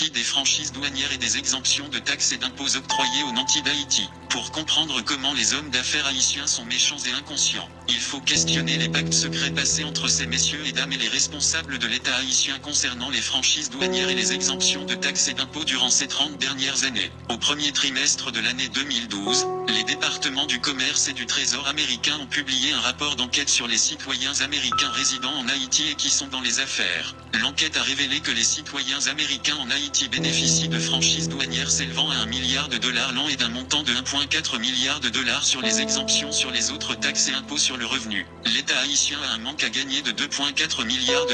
qui des franchises douanières et des exemptions de taxes et d'impôts octroyées aux nantis d'Haïti. Pour comprendre comment les hommes d'affaires haïtiens sont méchants et inconscients, il faut questionner les pactes secrets passés entre ces messieurs et dames et les responsables de l'État haïtien concernant les franchises douanières et les exemptions de taxes et d'impôts durant ces 30 dernières années. Au premier trimestre de l'année 2012, les départements du commerce et du Trésor américains ont publié un rapport d'enquête sur les citoyens américains résidant en Haïti et qui sont dans les affaires. L'enquête a révélé que les citoyens américains en Haïti bénéficient de franchises douanières s'élevant à $1 milliard l'an et d'un montant de 1,4 milliard sur les exemptions sur les autres taxes et impôts sur le revenu. L'État haïtien a un manque à gagner de 2,4 milliards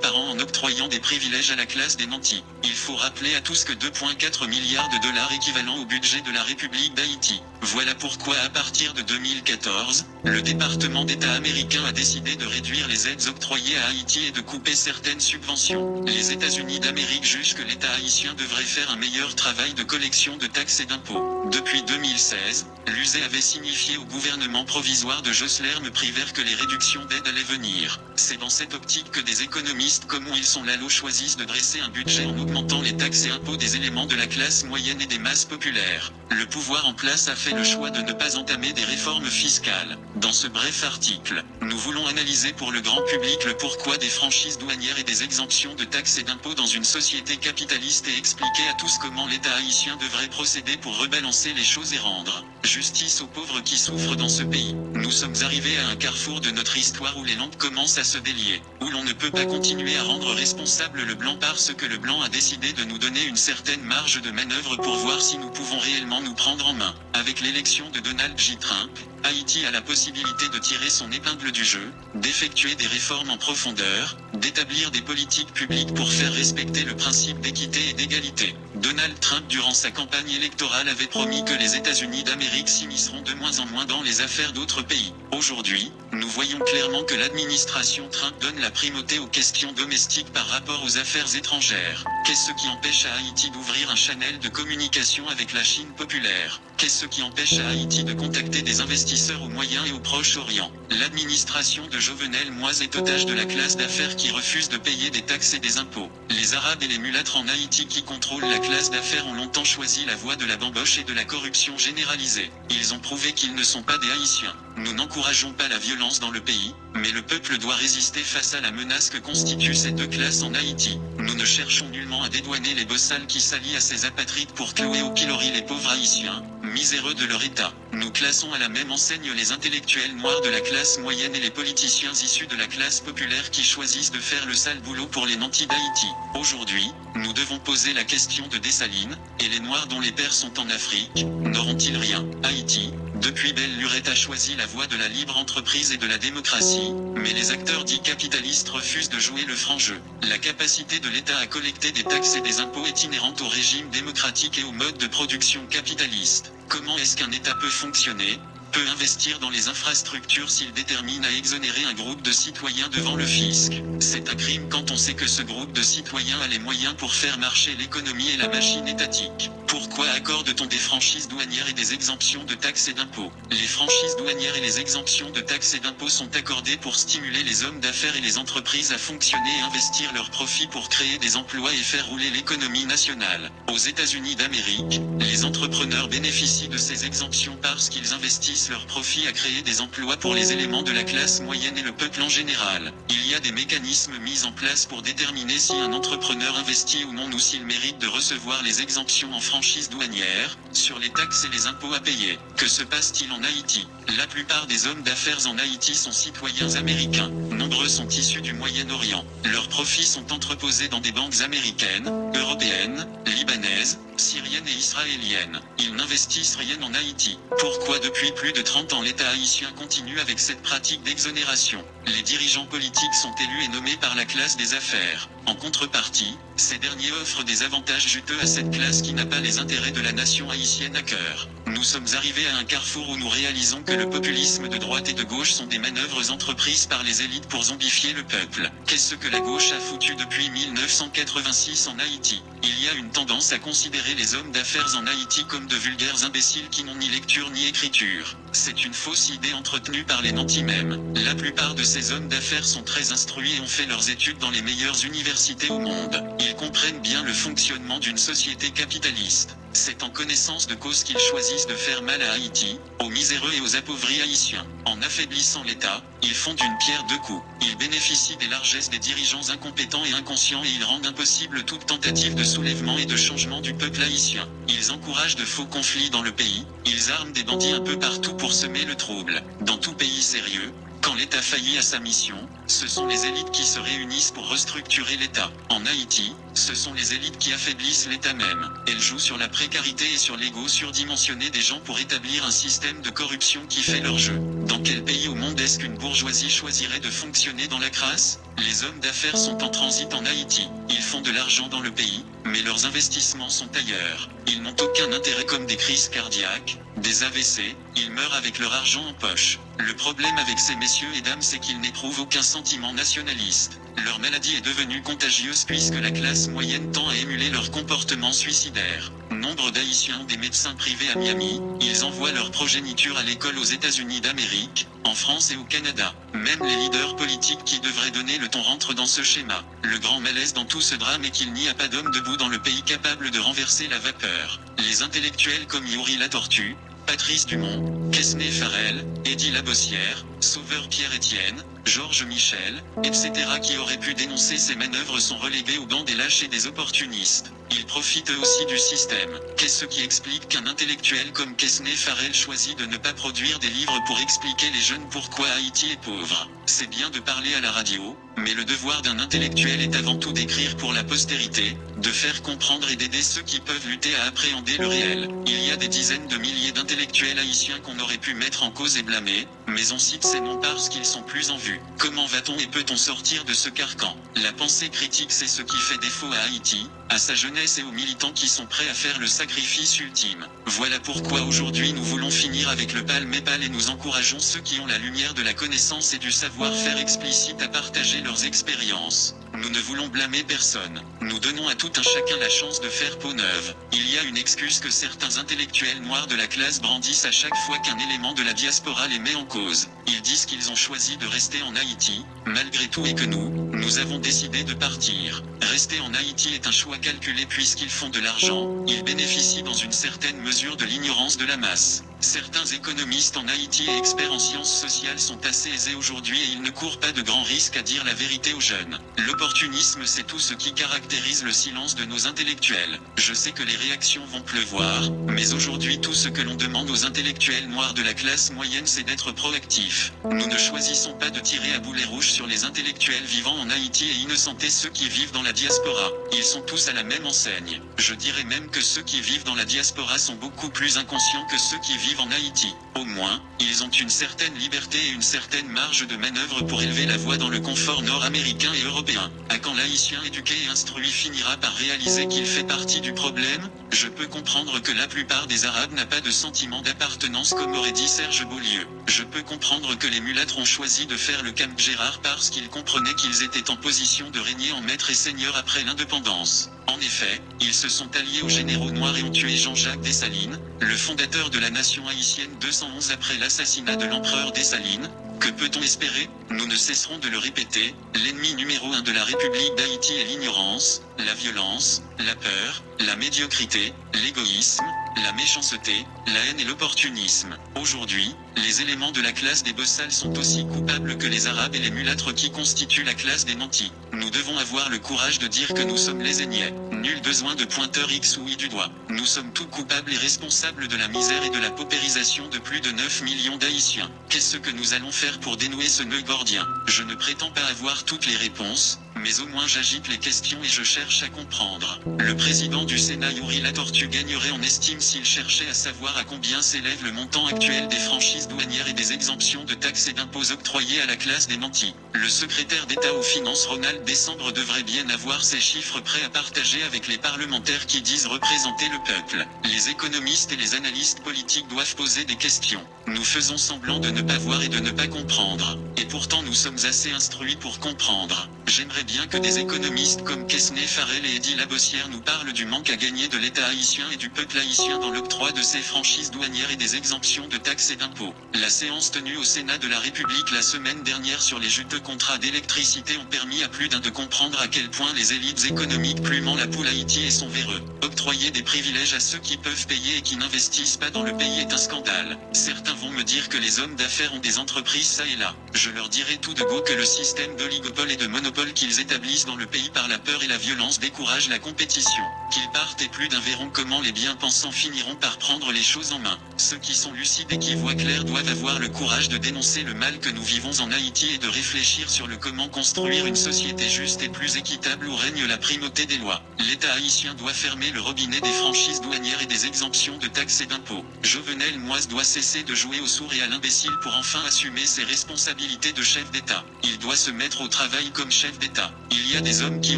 par an en octroyant des privilèges à la classe des nantis. Il faut rappeler à tous que 2,4 milliards équivalent au budget de la République d'Haïti. Voilà pourquoi à partir de 2014, le département d'État américain a décidé de réduire les aides octroyées à Haïti et de couper certaines subventions. Les États-Unis d'Amérique jugent que l'État haïtien devrait faire un meilleur travail de collection de taxes et d'impôts. Depuis 2016, l'USE avait signifié au gouvernement provisoire de Jocelyn Prévert que les réductions d'aide allaient venir. C'est dans cette optique que des économistes comme Wilson Lalo choisissent de dresser un budget en augmentant les taxes et impôts des éléments de la classe moyenne et des masses populaires. Le pouvoir en place a fait le choix de ne pas entamer des réformes fiscales. Dans ce bref article, nous voulons analyser pour le grand public le pourquoi des franchises douanières et des exemptions de taxes et d'impôts dans une société capitaliste et expliquer à tous comment l'État haïtien devrait procéder pour rebalancer les choses et rendre justice aux pauvres qui souffrent dans ce pays. Nous sommes arrivés à un carrefour de notre histoire où les lampes commencent à se délier, où l'on ne peut pas continuer à rendre responsable le blanc parce que le blanc a décidé de nous donner une certaine marge de manœuvre pour voir si nous pouvons réellement nous prendre en main. Avec l'élection de Donald J. Trump, Haïti a la possibilité de tirer son épingle du jeu, d'effectuer des réformes en profondeur, d'établir des politiques publiques pour faire respecter le principe d'équité et d'égalité. Donald Trump durant sa campagne électorale avait promis que les États-Unis d'Amérique s'immisceront de moins en moins dans les affaires d'autres pays. Aujourd'hui, nous voyons clairement que l'administration Trump donne la primauté aux questions domestiques par rapport aux affaires étrangères. Qu'est-ce qui empêche à Haïti d'ouvrir un channel de communication avec la Chine populaire? Qu'est-ce qui empêche à Haïti de contacter des investisseurs au Moyen et au Proche-Orient? L'administration de Jovenel Moïse est otage de la classe d'affaires qui refuse de payer des taxes et des impôts. Les Arabes et les mulâtres en Haïti qui contrôlent la classe d'affaires ont longtemps choisi la voie de la bamboche et de la corruption généralisée. Ils ont prouvé qu'ils ne sont pas des Haïtiens. Nous n'encourageons pas la violence dans le pays, mais le peuple doit résister face à la menace que constituent ces deux classes en Haïti. Nous ne cherchons nullement à dédouaner les bossales qui s'allient à ces apatrides pour clouer au pilori les pauvres Haïtiens, miséreux de leur état. Nous classons à la même enseigne les intellectuels noirs de la classe moyenne et les politiciens issus de la classe populaire qui choisissent de faire le sale boulot pour les nantis d'Haïti. Aujourd'hui, nous devons poser la question de Dessalines, et les noirs dont les pères sont en Afrique, n'auront-ils rien? Haïti, depuis belle lurette a choisi la voie de la libre entreprise et de la démocratie, mais les acteurs dits capitalistes refusent de jouer le franc jeu. La capacité de l'État à collecter des taxes et des impôts est inhérente au régime démocratique et au mode de production capitaliste. Comment est-ce qu'un État peut fonctionner, peut investir dans les infrastructures s'il détermine à exonérer un groupe de citoyens devant le fisc? C'est un crime quand on sait que ce groupe de citoyens a les moyens pour faire marcher l'économie et la machine étatique. Pourquoi accorde-t-on des franchises douanières et des exemptions de taxes et d'impôts? Les franchises douanières et les exemptions de taxes et d'impôts sont accordées pour stimuler les hommes d'affaires et les entreprises à fonctionner et investir leurs profits pour créer des emplois et faire rouler l'économie nationale. Aux États-Unis d'Amérique, les entrepreneurs bénéficient de ces exemptions parce qu'ils investissent leurs profits à créer des emplois pour les éléments de la classe moyenne et le peuple en général. Il y a des mécanismes mis en place pour déterminer si un entrepreneur investit ou non ou s'il mérite de recevoir les exemptions en franchise douanière, sur les taxes et les impôts à payer. Que se passe-t-il en Haïti? La plupart des hommes d'affaires en Haïti sont citoyens américains. Nombreux sont issus du Moyen-Orient. Leurs profits sont entreposés dans des banques américaines, européennes, libanaises, syriennes et israéliennes. Ils n'investissent rien en Haïti. Pourquoi depuis plus de 30 ans l'État haïtien continue avec cette pratique d'exonération? Les dirigeants politiques sont élus et nommés par la classe des affaires. En contrepartie, ces derniers offrent des avantages juteux à cette classe qui n'a pas les intérêts de la nation haïtienne à cœur. Nous sommes arrivés à un carrefour où nous réalisons que le populisme de droite et de gauche sont des manœuvres entreprises par les élites pour zombifier le peuple. Qu'est-ce que la gauche a foutu depuis 1986 en Haïti? Il y a une tendance à considérer les hommes d'affaires en Haïti comme de vulgaires imbéciles qui n'ont ni lecture ni écriture. C'est une fausse idée entretenue par les nantis même. La plupart de ces hommes d'affaires sont très instruits et ont fait leurs études dans les meilleures universités au monde. Ils comprennent bien le fonctionnement d'une société capitaliste. C'est en connaissance de cause qu'ils choisissent de faire mal à Haïti, aux miséreux et aux appauvris haïtiens. En affaiblissant l'État, ils font d'une pierre deux coups. Ils bénéficient des largesses des dirigeants incompétents et inconscients et ils rendent impossible toute tentative de soulèvement et de changement du peuple haïtien. Ils encouragent de faux conflits dans le pays, ils arment des bandits un peu partout pour semer le trouble. Dans tout pays sérieux, quand l'État faillit à sa mission, ce sont les élites qui se réunissent pour restructurer l'État. En Haïti, ce sont les élites qui affaiblissent l'État même. Elles jouent sur la précarité et sur l'ego surdimensionné des gens pour établir un système de corruption qui fait leur jeu. Dans quel pays au monde est-ce qu'une bourgeoisie choisirait de fonctionner dans la crasse? Les hommes d'affaires sont en transit en Haïti. Ils font de l'argent dans le pays, mais leurs investissements sont ailleurs. Ils n'ont aucun intérêt comme des crises cardiaques, des AVC, ils meurent avec leur argent en poche. Le problème avec ces messieurs et dames c'est qu'ils n'éprouvent aucun sentiment nationaliste. Leur maladie est devenue contagieuse puisque la classe moyenne tend à émuler leur comportement suicidaire. Nombre d'Haïtiens ont des médecins privés à Miami, ils envoient leur progéniture à l'école aux États-Unis d'Amérique, en France et au Canada. Même les leaders politiques qui devraient donner le ton rentrent dans ce schéma. Le grand malaise dans tout ce drame est qu'il n'y a pas d'homme debout dans le pays capable de renverser la vapeur. Les intellectuels comme Yuri Latortue, Patrice Dumont, Quesnay Farel, Eddie Labossière, Sauveur Pierre-Étienne, Georges Michel, etc. qui auraient pu dénoncer ces manœuvres sont relégués au banc des lâches et des opportunistes. Ils profitent eux aussi du système. Qu'est-ce qui explique qu'un intellectuel comme Quesnay Farel choisit de ne pas produire des livres pour expliquer les jeunes pourquoi Haïti est pauvre? C'est bien de parler à la radio, mais le devoir d'un intellectuel est avant tout d'écrire pour la postérité, de faire comprendre et d'aider ceux qui peuvent lutter à appréhender le réel. Il y a des dizaines de milliers d'intellectuels haïtiens qu'on aurait pu mettre en cause et blâmer, mais on cite ces noms parce qu'ils sont plus en vue. Comment va-t-on et peut-on sortir de ce carcan? La pensée critique c'est ce qui fait défaut à Haïti, à sa jeunesse et aux militants qui sont prêts à faire le sacrifice ultime. Voilà pourquoi aujourd'hui nous voulons finir avec le palmépal et nous encourageons ceux qui ont la lumière de la connaissance et du savoir-faire explicite à partager leurs expériences. Nous ne voulons blâmer personne. Nous donnons à tout un chacun la chance de faire peau neuve. Il y a une excuse que certains intellectuels noirs de la classe brandissent à chaque fois qu'un élément de la diaspora les met en cause. Ils disent qu'ils ont choisi de rester en Haïti, malgré tout et que nous avons décidé de partir. Rester en Haïti est un choix calculé puisqu'ils font de l'argent, ils bénéficient dans une certaine mesure de l'ignorance de la masse. Certains économistes en Haïti et experts en sciences sociales sont assez aisés aujourd'hui et ils ne courent pas de grands risques à dire la vérité aux jeunes. L'opportunisme c'est tout ce qui caractérise le silence de nos intellectuels. Je sais que les réactions vont pleuvoir, mais aujourd'hui tout ce que l'on demande aux intellectuels noirs de la classe moyenne c'est d'être proactifs. Nous ne choisissons pas de tirer à boulet rouge sur les intellectuels vivant en Haïti et innocenter ceux qui vivent dans la diaspora. Ils sont tous à la même enseigne. Je dirais même que ceux qui vivent dans la diaspora sont beaucoup plus inconscients que ceux qui vivent en Haïti. Au moins, ils ont une certaine liberté et une certaine marge de manœuvre pour élever la voix dans le confort nord-américain et européen. À quand l'haïtien éduqué et instruit finira par réaliser qu'il fait partie du problème? Je peux comprendre que la plupart des Arabes n'a pas de sentiment d'appartenance comme aurait dit Serge Beaulieu. Je peux comprendre que les mulâtres ont choisi de faire le Camp Gérard parce qu'ils comprenaient qu'ils étaient en position de régner en maître et seigneur après l'indépendance. En effet, ils se sont alliés aux généraux noirs et ont tué Jean-Jacques Dessalines, le fondateur de la nation haïtienne 211 après l'assassinat de l'empereur Dessalines. Que peut-on espérer? Nous ne cesserons de le répéter, l'ennemi numéro 1 de la République d'Haïti est l'ignorance, la violence, la peur, la médiocrité, l'égoïsme, la méchanceté, la haine et l'opportunisme. Aujourd'hui, les éléments de la classe des bossals sont aussi coupables que les arabes et les mulâtres qui constituent la classe des nantis. Nous devons avoir le courage de dire que nous sommes les Aignais. Nul besoin de pointeur X ou Y du doigt. Nous sommes tous coupables et responsables de la misère et de la paupérisation de plus de 9 millions d'Haïtiens. Qu'est-ce que nous allons faire pour dénouer ce nœud gordien? Je ne prétends pas avoir toutes les réponses, Mais au moins j'agite les questions et je cherche à comprendre. Le président du Sénat Yuri Latortue gagnerait en estime s'il cherchait à savoir à combien s'élève le montant actuel des franchises douanières et des exemptions de taxes et d'impôts octroyés à la classe des nantis. Le secrétaire d'État aux Finances Ronald Décembre devrait bien avoir ces chiffres prêts à partager avec les parlementaires qui disent représenter le peuple. Les économistes et les analystes politiques doivent poser des questions. Nous faisons semblant de ne pas voir et de ne pas comprendre. Et pourtant nous sommes assez instruits pour comprendre. J'aimerais bien que des économistes comme Quesnay Farrell et Eddy Labossière nous parlent du manque à gagner de l'État haïtien et du peuple haïtien dans l'octroi de ses franchises douanières et des exemptions de taxes et d'impôts. La séance tenue au Sénat de la République la semaine dernière sur les juteux contrats d'électricité ont permis à plus d'un de comprendre à quel point les élites économiques plumant la poule Haïti et sont véreux. Octroyer des privilèges à ceux qui peuvent payer et qui n'investissent pas dans le pays est un scandale. Certains vont me dire que les hommes d'affaires ont des entreprises ça et là. Je leur dirai tout de go que le système d'oligopole et de monopole qu'ils établissent dans le pays par la peur et la violence décourage la compétition. Qu'ils partent et plus d'un verront comment les bien-pensants finiront par prendre les choses en main. Ceux qui sont lucides et qui voient clair doivent avoir le courage de dénoncer le mal que nous vivons en Haïti et de réfléchir sur le comment construire une société juste et plus équitable où règne la primauté des lois. L'État haïtien doit fermer le robinet des franchises douanières et des exemptions de taxes et d'impôts. Jovenel Moïse doit cesser de jouer au sourd et à l'imbécile pour enfin assumer ses responsabilités de chef d'État. Il doit se mettre au travail comme chef d'État. Il y a des hommes qui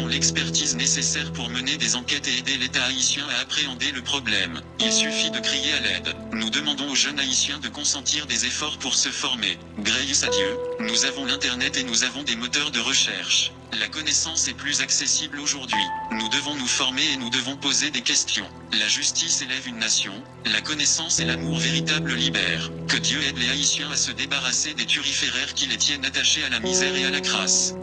ont l'expertise nécessaire pour mener des enquêtes et aider l'État haïtien à appréhender le problème. Il suffit de crier à l'aide. Nous demandons aux jeunes haïtiens de consentir des efforts pour se former. Grâce à Dieu, nous avons l'internet et nous avons des moteurs de recherche. La connaissance est plus accessible aujourd'hui. Nous devons nous former et nous devons poser des questions. La justice élève une nation, la connaissance et l'amour véritable libèrent. Que Dieu aide les Haïtiens à se débarrasser des turiféraires qui les tiennent attachés à la misère et à la crasse.